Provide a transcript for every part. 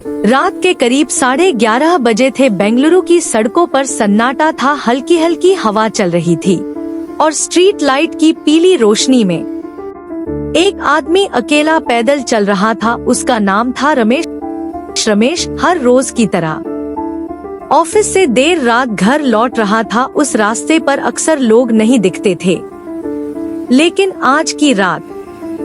रात के करीब 11:30 बजे थे। बेंगलुरु की सड़कों पर सन्नाटा था। हल्की हल्की हवा चल रही थी और स्ट्रीट लाइट की पीली रोशनी में एक आदमी अकेला पैदल चल रहा था। उसका नाम था रमेश। रमेश हर रोज की तरह ऑफिस से देर रात घर लौट रहा था। उस रास्ते पर अक्सर लोग नहीं दिखते थे, लेकिन आज की रात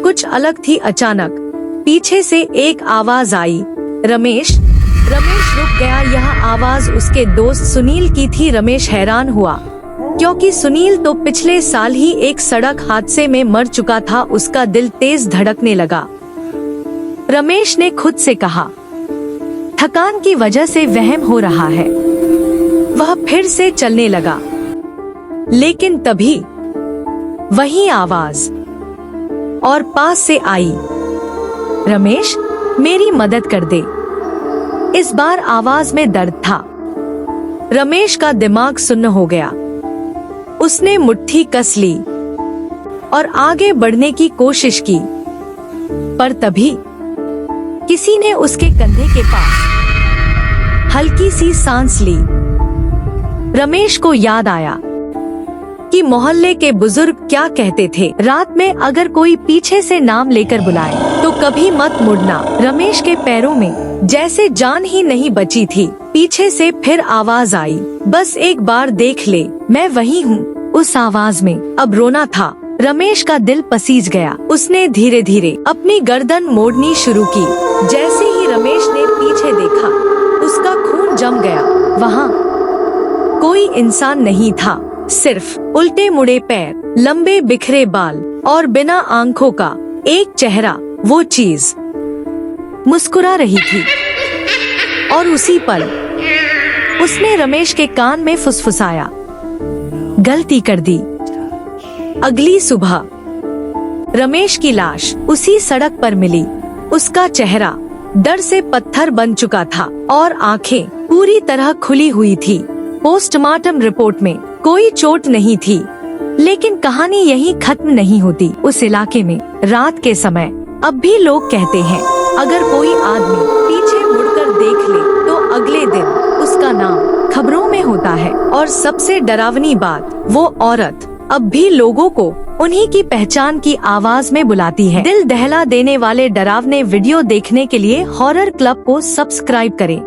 कुछ अलग थी। अचानक पीछे से एक आवाज आई, रमेश। रमेश रुक गया। यह आवाज उसके दोस्त सुनील की थी। रमेश हैरान हुआ क्योंकि सुनील तो पिछले साल ही एक सड़क हादसे में मर चुका था। उसका दिल तेज धड़कने लगा। रमेश ने खुद से कहा, थकान की वजह से वहम हो रहा है। वह फिर से चलने लगा, लेकिन तभी वही आवाज और पास से आई, रमेश मेरी मदद कर दे। इस बार आवाज में दर्द था। रमेश का दिमाग सुन्न हो गया। उसने मुट्ठी कस ली और आगे बढ़ने की कोशिश की, पर तभी किसी ने उसके कंधे के पास हल्की सी सांस ली। रमेश को याद आया कि मोहल्ले के बुजुर्ग क्या कहते थे, रात में अगर कोई पीछे से नाम लेकर बुलाए तो कभी मत मुड़ना। रमेश के पैरों में जैसे जान ही नहीं बची थी। पीछे से फिर आवाज आई, बस एक बार देख ले, मैं वही हूँ। उस आवाज में अब रोना था। रमेश का दिल पसीज गया। उसने धीरे धीरे अपनी गर्दन मोड़नी शुरू की। जैसे ही रमेश ने पीछे देखा, उसका खून जम गया। वहाँ कोई इंसान नहीं था, सिर्फ उल्टे मुड़े पैर, लंबे बिखरे बाल और बिना आंखों का एक चेहरा। वो चीज मुस्कुरा रही थी और उसी पल उसने रमेश के कान में फुसफुसाया, गलती कर दी। अगली सुबह रमेश की लाश उसी सड़क पर मिली। उसका चेहरा डर से पत्थर बन चुका था और आंखें पूरी तरह खुली हुई थी। पोस्टमार्टम रिपोर्ट में कोई चोट नहीं थी, लेकिन कहानी यहीं खत्म नहीं होती। उस इलाके में रात के समय अब भी लोग कहते हैं, अगर कोई आदमी पीछे मुड़कर देख ले तो अगले दिन उसका नाम खबरों में होता है। और सबसे डरावनी बात, वो औरत अब भी लोगों को उन्हीं की पहचान की आवाज में बुलाती है। दिल दहला देने वाले डरावने वीडियो देखने के लिए हॉरर क्लब को सब्सक्राइब करें।